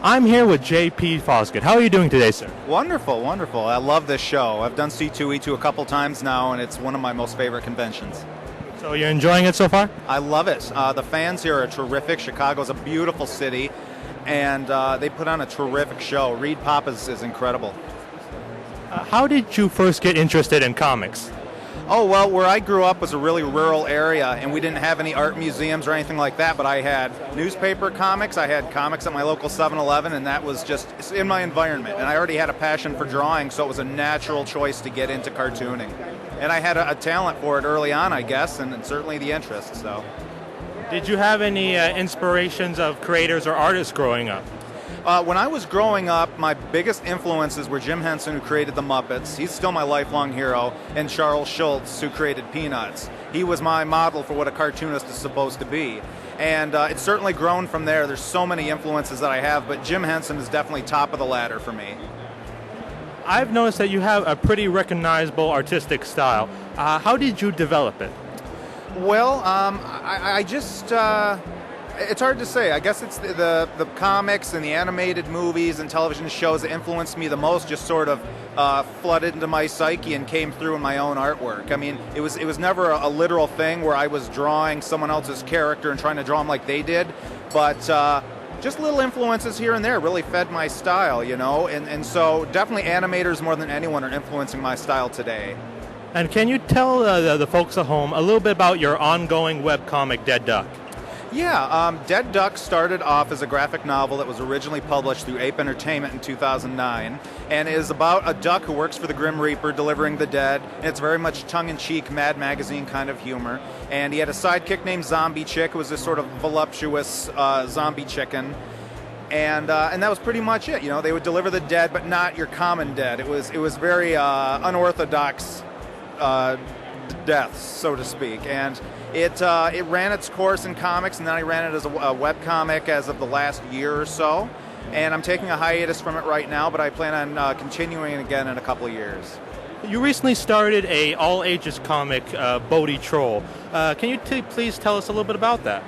I'm here with JP Fosgitt. How are you doing today, sir? Wonderful, wonderful. I love this show. I've done C2E2 a couple times now, and it's one of my most favorite conventions. So you're enjoying it so far? I love it. The fans here are terrific. Chicago's a beautiful city, and they put on a terrific show. Reed Pop is incredible. How did you first get interested in comics? Oh, well, where I grew up was a really rural area, and we didn't have any art museums or anything like that, but I had newspaper comics, I had comics at my local 7-Eleven, and that was just in my environment. And I already had a passion for drawing, so it was a natural choice to get into cartooning. And I had a talent for it early on, I guess, and certainly the interest. So, did you have any inspirations of creators or artists growing up? When I was growing up, my biggest influences were Jim Henson, who created The Muppets. He's still my lifelong hero. And Charles Schulz, who created Peanuts. He was my model for what a cartoonist is supposed to be. And it's certainly grown from there. There's so many influences that I have, but Jim Henson is definitely top of the ladder for me. I've noticed that you have a pretty recognizable artistic style. How did you develop it? Well, I just... It's hard to say. I guess it's the comics and the animated movies and television shows that influenced me the most just sort of flooded into my psyche and came through in my own artwork. I mean, it was never a literal thing where I was drawing someone else's character and trying to draw them like they did, but just little influences here and there really fed my style, you know, and so definitely animators more than anyone are influencing my style today. And can you tell the folks at home a little bit about your ongoing webcomic, Dead Duck? Yeah, Dead Duck started off as a graphic novel that was originally published through Ape Entertainment in 2009, and is about a duck who works for the Grim Reaper delivering the dead, and it's very much tongue-in-cheek Mad Magazine kind of humor. And he had a sidekick named Zombie Chick, who was this sort of voluptuous zombie chicken, and that was pretty much it. You know, they would deliver the dead, but not your common dead. It was very unorthodox deaths, so to speak, and it ran its course in comics, and then I ran it as a webcomic as of the last year or so, and I'm taking a hiatus from it right now, but I plan on continuing it again in a couple of years. You recently started a all-ages comic, Bodie Troll. Can you please tell us a little bit about that?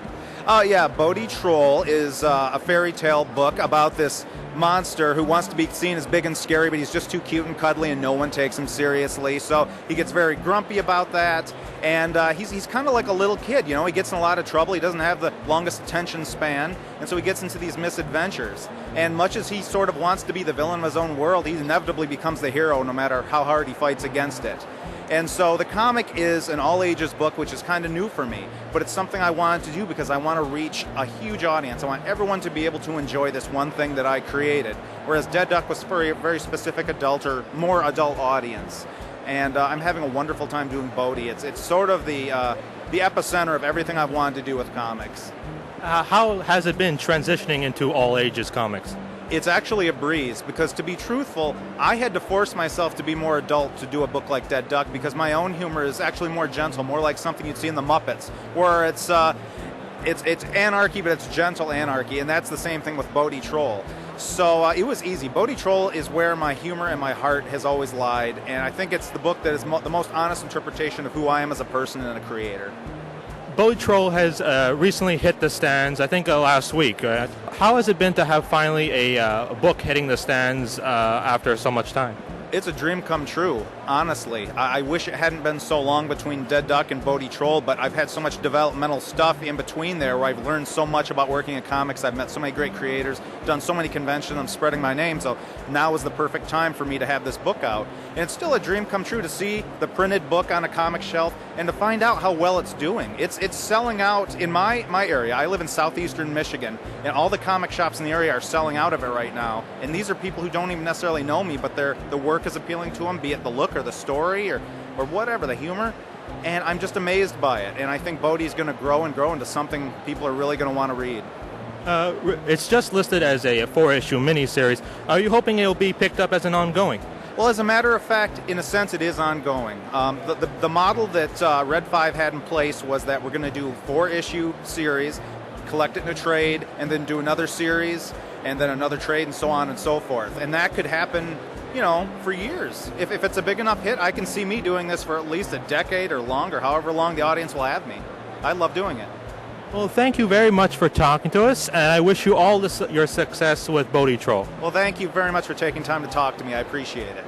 Yeah, Bodhi Troll is a fairy tale book about this monster who wants to be seen as big and scary, but he's just too cute and cuddly and no one takes him seriously. So he gets very grumpy about that, and he's kind of like a little kid, you know. He gets in a lot of trouble. He doesn't have the longest attention span, and so he gets into these misadventures. And much as he sort of wants to be the villain of his own world, he inevitably becomes the hero no matter how hard he fights against it. And so the comic is an all-ages book, which is kind of new for me, but it's something I wanted to do because I want to reach a huge audience. I want everyone to be able to enjoy this one thing that I created, whereas Dead Duck was for a very specific adult or more adult audience. And I'm having a wonderful time doing Bodhi. It's sort of the epicenter of everything I've wanted to do with comics. How has it been transitioning into all-ages comics? It's actually a breeze, because to be truthful, I had to force myself to be more adult to do a book like Dead Duck, because my own humor is actually more gentle, more like something you'd see in the Muppets, where it's anarchy, but it's gentle anarchy, and that's the same thing with Bodie Troll. So it was easy. Bodie Troll is where my humor and my heart has always lied, and I think it's the book that is the most honest interpretation of who I am as a person and a creator. Bodie Troll has recently hit the stands, I think last week. How has it been to have finally a book hitting the stands after so much time? It's a dream come true, honestly. I wish it hadn't been so long between Dead Duck and Bodhi Troll, but I've had so much developmental stuff in between there where I've learned so much about working in comics. I've met so many great creators, done so many conventions, I'm spreading my name, so now is the perfect time for me to have this book out. And it's still a dream come true to see the printed book on a comic shelf and to find out how well it's doing. It's selling out in my area. I live in southeastern Michigan, and all the comic shops in the area are selling out of it right now. And these are people who don't even necessarily know me, but the work is appealing to them, be it the look or the story or whatever, the humor, and I'm just amazed by it. And I think Bodhi's going to grow and grow into something people are really going to want to read. It's just listed as a 4-issue miniseries. Are you hoping it'll be picked up as an ongoing? Well, as a matter of fact, in a sense, it is ongoing. The model that Red 5 had in place was that we're going to do 4-issue series, collect it in a trade, and then do another series, and then another trade, and so on and so forth. And that could happen, you know, for years. If it's a big enough hit, I can see me doing this for at least a decade or longer, however long the audience will have me. I love doing it. Well, thank you very much for talking to us, and I wish you all your success with Bodhi Troll. Well, thank you very much for taking time to talk to me. I appreciate it.